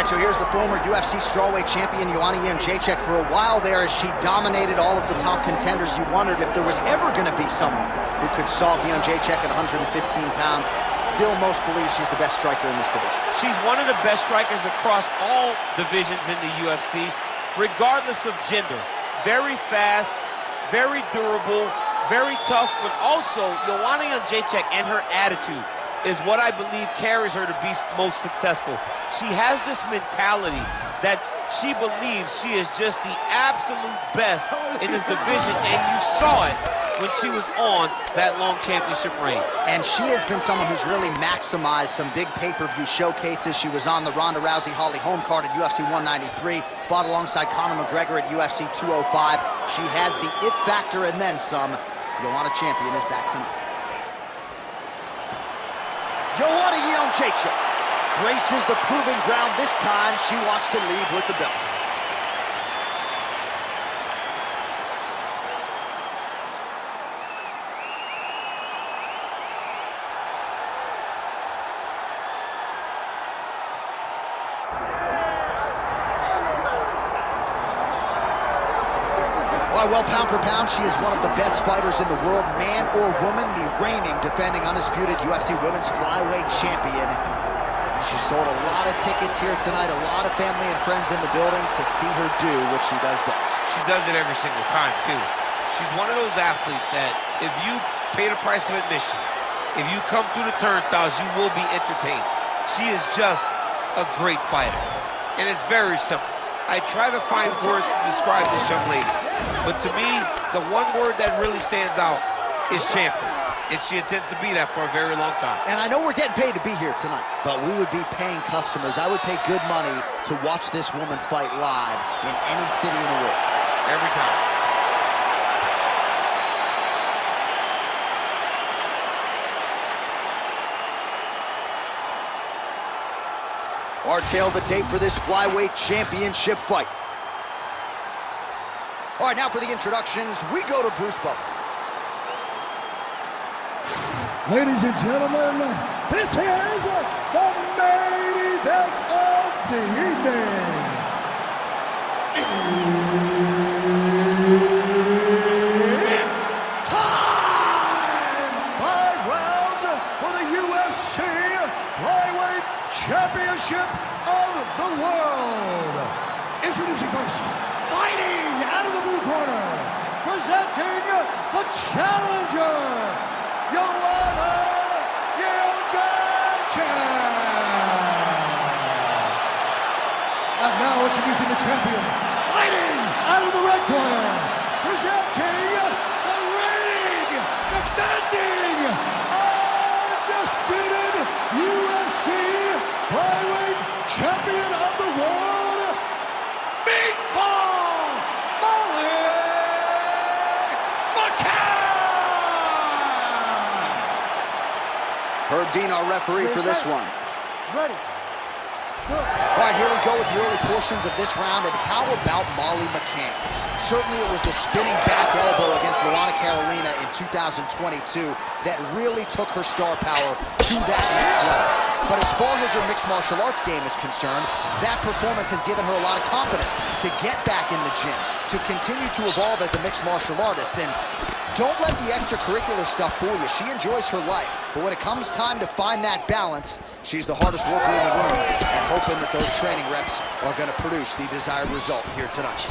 right, so here's the former UFC strawweight champion, Joanna Jedrzejczyk. For a while there, as she dominated all of the top contenders, you wondered if there was ever going to be someone who could solve Jedrzejczyk at 115 pounds. Still, most believe she's the best striker in this division. She's one of the best strikers across all divisions in the UFC, regardless of gender. Very fast, very durable, very tough, but also Joanna Jedrzejczyk and her attitude is what I believe carries her to be most successful. She has this mentality that she believes she is just the absolute best in this division, and you saw it when she was on that long championship reign. And she has been someone who's really maximized some big pay-per-view showcases. She was on the Ronda Rousey-Holly home card at UFC 193, fought alongside Conor McGregor at UFC 205. She has the it factor and then some. Joanna champion is back tonight. Joanna Jedrzejczyk graces the proving ground this time. She wants to leave with the belt. Well, pound for pound, she is one of the best fighters in the world, man or woman, the reigning, defending, undisputed UFC Women's Flyweight Champion. She sold a lot of tickets here tonight, a lot of family and friends in the building to see her do what she does best. She does it every single time, too. She's one of those athletes that if you pay the price of admission, if you come through the turnstiles, you will be entertained. She is just a great fighter, and it's very simple. I try to find words to describe this young lady, but to me, the one word that really stands out is champion, and she intends to be that for a very long time. And I know we're getting paid to be here tonight, but we would be paying customers. I would pay good money to watch this woman fight live in any city in the world. Every time. Our tail of the tape for this flyweight championship fight. All right, now for the introductions, we go to Bruce Buffer. Ladies and gentlemen, this is the main event of the evening. It's time! 5 rounds for the UFC Flyweight Championship of the world. Introducing first, fighting out of the blue corner, presenting the challenger, Joanna Jedrzejczyk. And now introducing the champion, fighting out of the red corner, presenting the reigning, defending, undisputed UFC Flyweight Champion of the world, Meatball McCann! Herb Dean, our referee for this one. Ready. All right, here we go with the early portions of this round, and how about Molly McCann? Certainly it was the spinning back elbow against Luana Carolina in 2022 that really took her star power to that next level. But as far as her mixed martial arts game is concerned, that performance has given her a lot of confidence to get back in the gym, to continue to evolve as a mixed martial artist. And don't let the extracurricular stuff fool you. She enjoys her life. But when it comes time to find that balance, she's the hardest worker in the room, and hoping that those training reps are going to produce the desired result here tonight.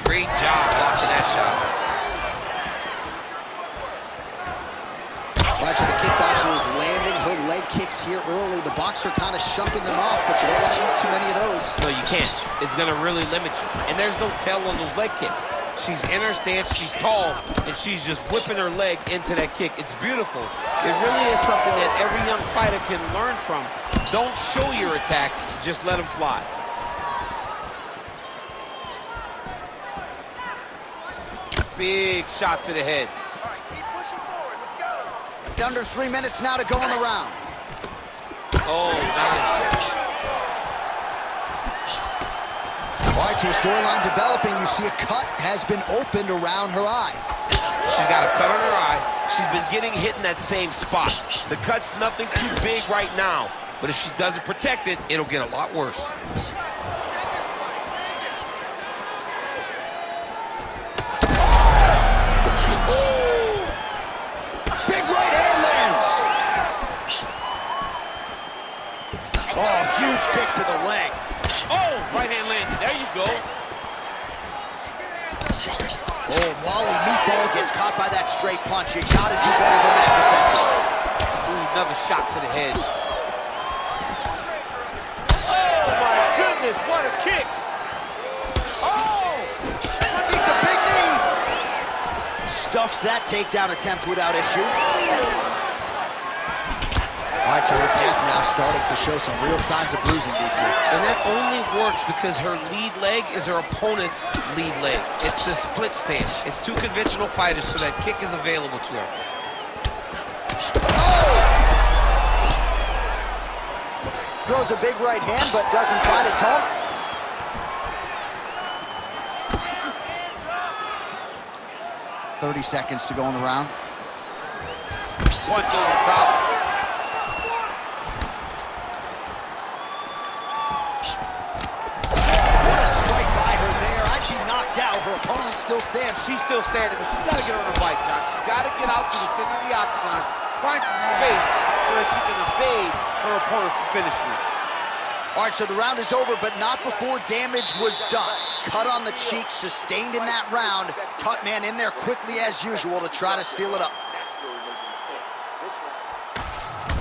Great job blocking that shot. Right, so the kickboxer is landing her leg kicks here early. The boxer kind of shucking them off, but you don't want to eat too many of those. No, you can't. It's going to really limit you. And there's no tell on those leg kicks. She's in her stance, she's tall, and she's just whipping her leg into that kick. It's beautiful. It really is something that every young fighter can learn from. Don't show your attacks, just let them fly. Big shot to the head. All right, keep pushing forward. Let's go. Under 3 minutes now to go in the round. Oh, nice. All right, so a storyline developing. You see a cut has been opened around her eye. She's got a cut on her eye. She's been getting hit in that same spot. The cut's nothing too big right now, but if she doesn't protect it, it'll get a lot worse. Big right hand lands. Oh, huge kick to the leg. Oh, right hand landed. There you go. Oh, Molly Meatball gets caught by that straight punch. You gotta do better than that defensively. Ooh, another shot to the head. Oh, my goodness, what a kick. Oh! He's a big knee. Stuffs that takedown attempt without issue. All right, so her path now starting to show some real signs of bruising, DC. And that only works because her lead leg is her opponent's lead leg. It's the split stance. It's two conventional fighters, so that kick is available to her. Oh! Throws a big right hand, but doesn't find its home. "30 seconds to go in the round." Punch over top. Her opponent still stands. She's still standing, but she's got to get on her bike, John. She's got to get out to the center of the octagon, find some space so that she can evade her opponent from finishing it. All right, so the round is over, but not before damage was done. Cut on the cheek, sustained in that round. Cut man in there quickly as usual to try to seal it up.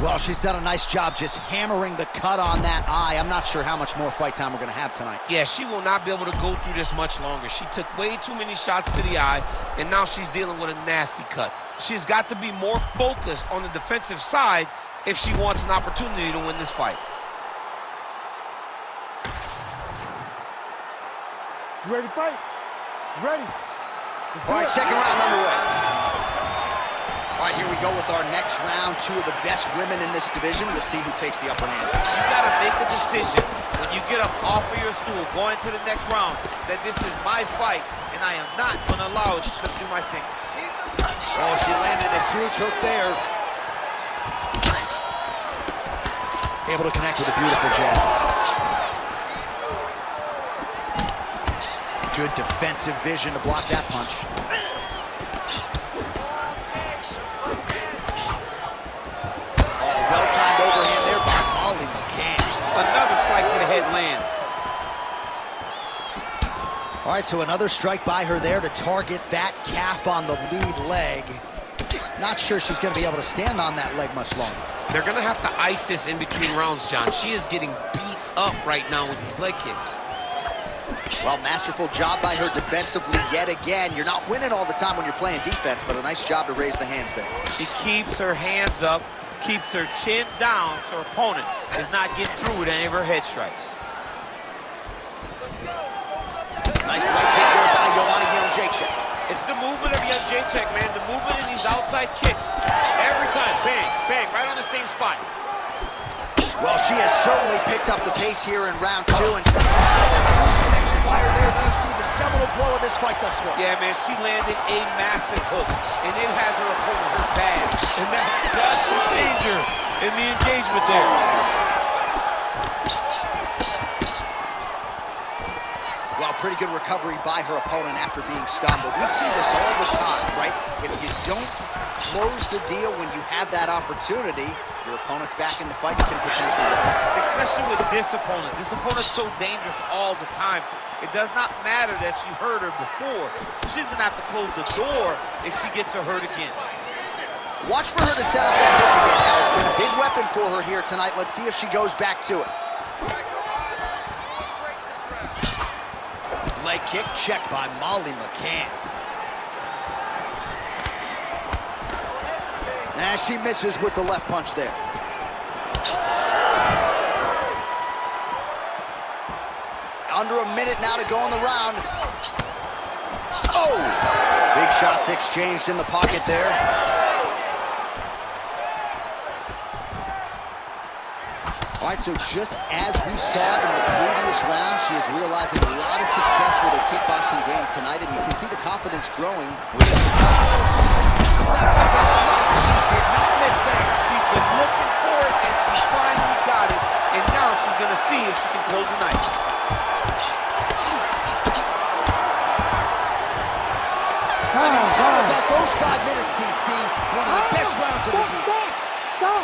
Well, she's done a nice job just hammering the cut on that eye. I'm not sure how much more fight time we're going to have tonight. Yeah, she will not be able to go through this much longer. She took way too many shots to the eye, and now she's dealing with a nasty cut. She's got to be more focused on the defensive side if she wants an opportunity to win this fight. You ready to fight? You ready? All right, second round underway. All right, here we go with our next round. Two of the best women in this division. We'll see who takes the upper hand. You got to make a decision when you get up off of your stool, going to the next round, that this is my fight, and I am not going to allow it to slip through my fingers. Oh, she landed a huge hook there. Able to connect with a beautiful jab. Good defensive vision to block that punch. Well-timed overhand there by Molly McCann. Another strike to the head lands. All right, so another strike by her there to target that calf on the lead leg. Not sure she's going to be able to stand on that leg much longer. They're going to have to ice this in between rounds, John. She is getting beat up right now with these leg kicks. Well, masterful job by her defensively yet again. You're not winning all the time when you're playing defense, but a nice job to raise the hands there. She keeps her hands up, keeps her chin down so her opponent is not getting through with any of her head strikes. Nice leg kick there by Joanna Jedrzejczyk. It's the movement of Jedrzejczyk, man. The movement in these outside kicks. Every time, bang, bang, right on the same spot. Well, she has certainly picked up the pace here in round two. And there, DC, the seminal blow of this fight thus far. Yeah, man, she landed a massive hook, and it has her opponent hurt bad. And that's the danger in the engagement there. Well, pretty good recovery by her opponent after being stunned. But we see this all the time, right? If you don't close the deal when you have that opportunity, your opponent's back in the fight and can potentially win. Especially with this opponent. This opponent's so dangerous all the time. It does not matter that she hurt her before. She's going to have to close the door if she gets her hurt again. Watch for her to set up that hook again. Now, it's been a big weapon for her here tonight. Let's see if she goes back to it. Leg kick checked by Molly McCann. Nah, she misses with the left punch there. Under a minute now to go in the round. Oh! Big shots exchanged in the pocket there. All right, so just as we saw in the previous round, she is realizing a lot of success with her kickboxing game tonight, and you can see the confidence growing. wrestled that weapon all night. She did not miss there. She's been looking for it, and she finally got it. And now she's going to see if she can close the night. I mean, how about those 5 minutes, DC? One of the best rounds of the year. Stop!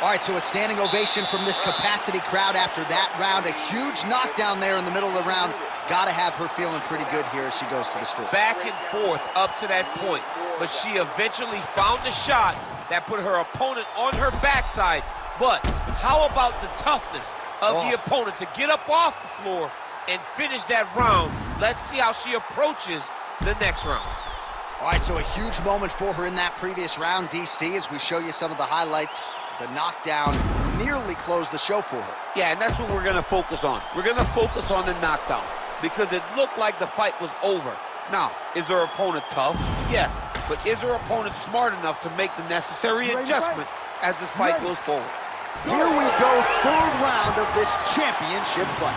All right, so a standing ovation from this capacity crowd after that round. A huge knockdown there in the middle of the round. Got to have her feeling pretty good here as she goes to the store. Back and forth up to that point, but she eventually found the shot that put her opponent on her backside. But how about the toughness of the opponent to get up off the floor and finish that round? Let's see how she approaches the next round. All right, so a huge moment for her in that previous round, DC, as we show you some of the highlights. The knockdown nearly closed the show for her. Yeah, and that's what we're going to focus on. We're going to focus on the knockdown because it looked like the fight was over. Now, is her opponent tough? Yes. But is her opponent smart enough to make the necessary adjustment as this fight goes forward? Here we go, third round of this championship fight.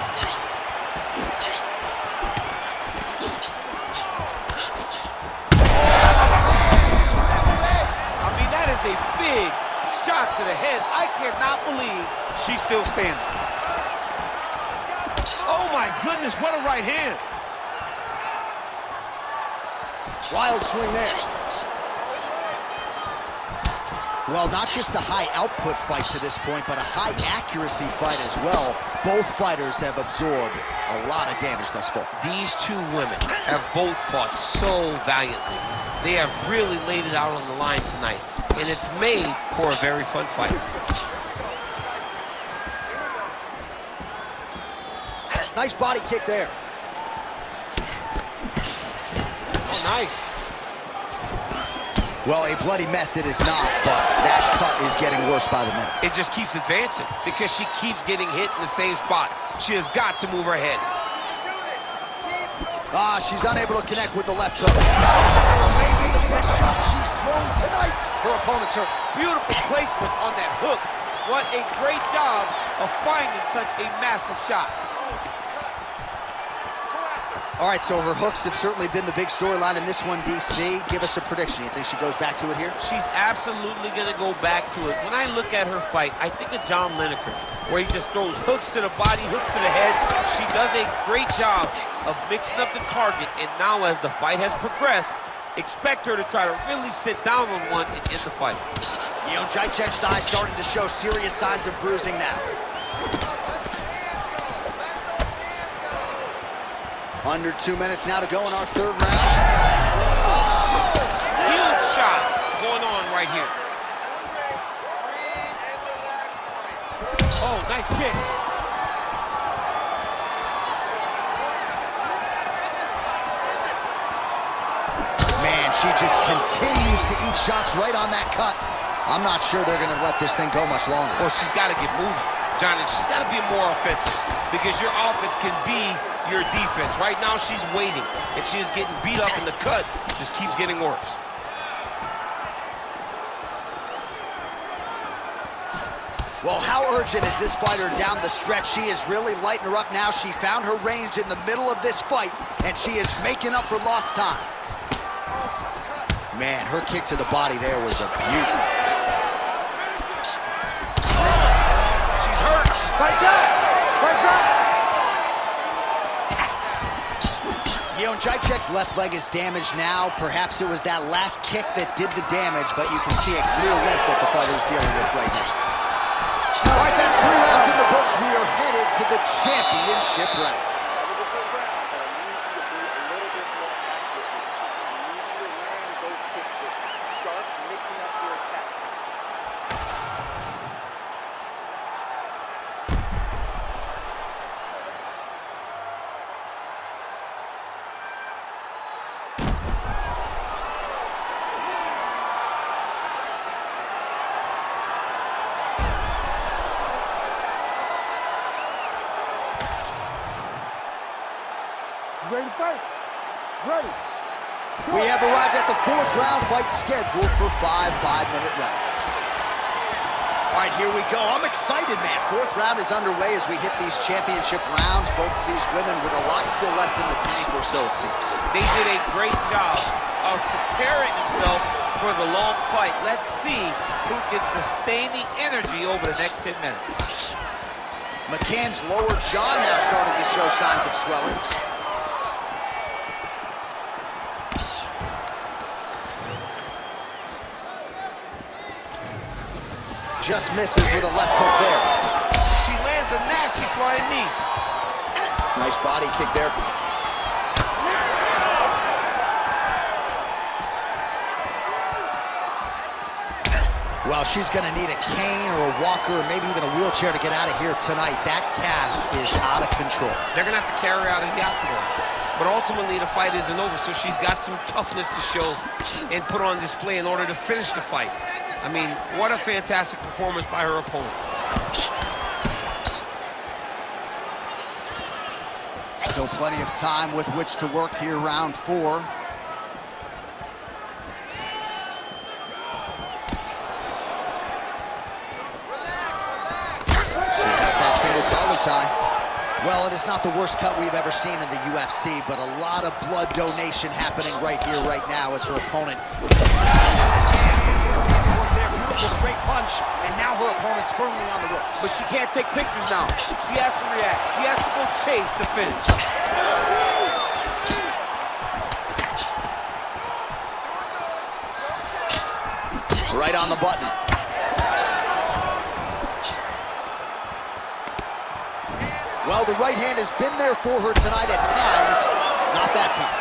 I mean, that is a big shot to the head. I cannot believe she's still standing. Oh my goodness, what a right hand. Wild swing there. Well, not just a high output fight to this point, but a high accuracy fight as well. Both fighters have absorbed a lot of damage thus far. These two women have both fought so valiantly. They have really laid it out on the line tonight, and it's made for a very fun fight. Nice body kick there. Oh, nice. Well, a bloody mess it is not, but that cut is getting worse by the minute. It just keeps advancing because she keeps getting hit in the same spot. She has got to move her head. She's unable to connect with the left hook. Maybe the best shot she's thrown tonight. Her opponent's hurt. Beautiful placement on that hook. What a great job of finding such a massive shot. All right, so her hooks have certainly been the big storyline in this one, DC. Give us a prediction. You think she goes back to it here? She's absolutely going to go back to it. When I look at her fight, I think of John Lineker, where he just throws hooks to the body, hooks to the head. She does a great job of mixing up the target, and now as the fight has progressed, expect her to try to really sit down on one and end the fight. Jedrzejczyk's thigh starting to show serious signs of bruising now. Under 2 minutes now to go in our third round. Oh! Huge shots going on right here. Oh, nice kick. Man, she just continues to eat shots right on that cut. I'm not sure they're going to let this thing go much longer. Well, she's got to get moving, Johnny. She's got to be more offensive because your offense can be your defense. Right now, she's waiting, and she is getting beat up, and the cut just keeps getting worse. Well, how urgent is this fighter down the stretch? She is really lighting her up now. She found her range in the middle of this fight, and she is making up for lost time. Man, her kick to the body there was a beauty. She's hurt. Fight back! Fight back! Jedrzejczyk's left leg is damaged now. Perhaps it was that last kick that did the damage, but you can see a clear limp that the fighter is dealing with right now. All right, that's 3 rounds in the books. We are headed to the championship rounds. Ready to fight? Ready. We have arrived at the 4th round fight scheduled for 5 5-minute rounds. All right, here we go. I'm excited, man. Fourth round is underway as we hit these championship rounds. Both of these women with a lot still left in the tank, or so it seems. They did a great job of preparing themselves for the long fight. Let's see who can sustain the energy over the next 10 minutes. McCann's lower jaw now starting to show signs of swelling. Just misses with a left hook there. She lands a nasty flying knee. Nice body kick there. Well, she's going to need a cane or a walker or maybe even a wheelchair to get out of here tonight. That calf is out of control. They're going to have to carry her out of the octagon. But ultimately, the fight isn't over, so she's got some toughness to show and put on display in order to finish the fight. I mean, what a fantastic performance by her opponent. Still plenty of time with which to work here, round 4. Well, it is not the worst cut we've ever seen in the UFC, but a lot of blood donation happening right here, right now, as her opponent. Beautiful straight punch, and now her opponent's firmly on the ropes. But she can't take pictures now. She has to react. She has to go chase the finish. Right on the button. Well, the right hand has been there for her tonight at times. Not that time.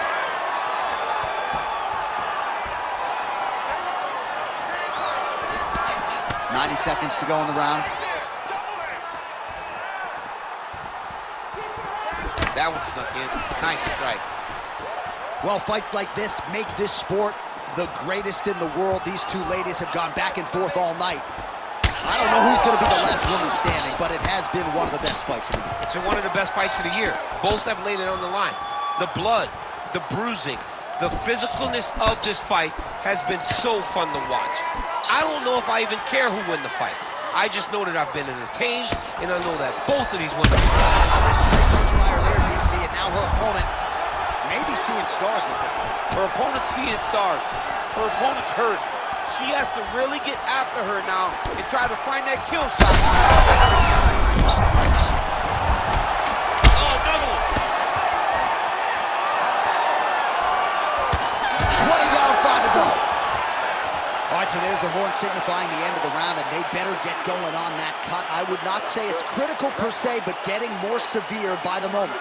.90 seconds to go in the round. That one snuck in. Nice strike. Well, fights like this make this sport the greatest in the world. These two ladies have gone back and forth all night. I don't know who's going to be the last woman standing, but it has been one of the best fights of the year. It's been one of the best fights of the year. Both have laid it on the line. The blood, the bruising, the physicalness of this fight has been so fun to watch. I don't know if I even care who win the fight. I just know that I've been entertained, and I know that both of these women. And now her opponent may be seeing stars at this point. Her opponent's seeing stars. Her opponent's hurt. She has to really get after her now and try to find that kill shot. Oh, another one. 20 down, 5 to go. All right, so there's the horn signifying the end of the round, and they better get going on that cut. I would not say it's critical per se, but getting more severe by the moment.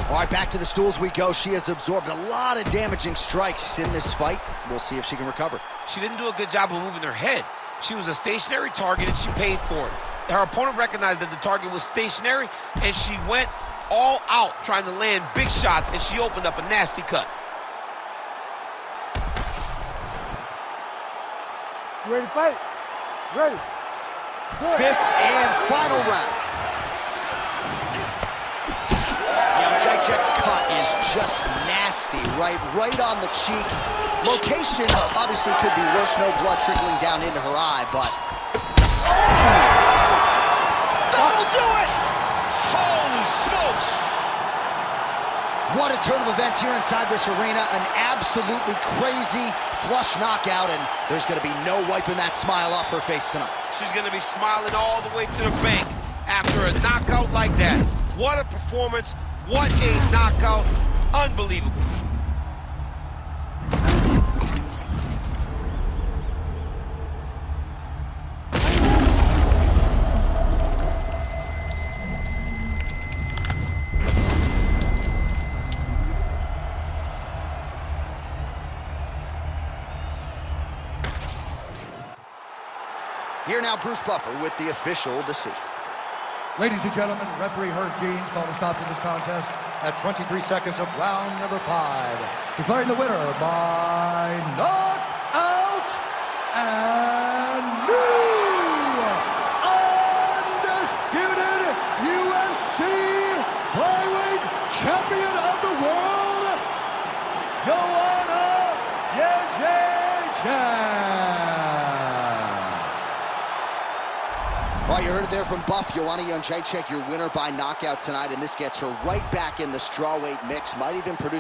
All right, back to the stools we go. She has absorbed a lot of damaging strikes in this fight. We'll see if she can recover. She didn't do a good job of moving her head. She was a stationary target, and she paid for it. Her opponent recognized that the target was stationary, and she went all out trying to land big shots, and she opened up a nasty cut. You ready to fight? Ready. Good. 5th and final round. Jedrzejczyk's cut is just nasty, right on the cheek. Location obviously could be worse, no blood trickling down into her eye, but... Oh! That'll do it! Holy smokes! What a turn of events here inside this arena. An absolutely crazy flush knockout, and there's going to be no wiping that smile off her face tonight. She's going to be smiling all the way to the bank after a knockout like that. What a performance. What a knockout. Unbelievable. Here now, Bruce Buffer with the official decision. Ladies and gentlemen, referee Herb Dean's called a stop to this contest at 23 seconds of round number 5. Declaring the winner by knockout and new undisputed UFC flyweight champion of the world, Joanna Jedrzejczyk. All right, you heard it there from Buff. Joanna Jedrzejczyk, your winner by knockout tonight, and this gets her right back in the strawweight mix. Might even produce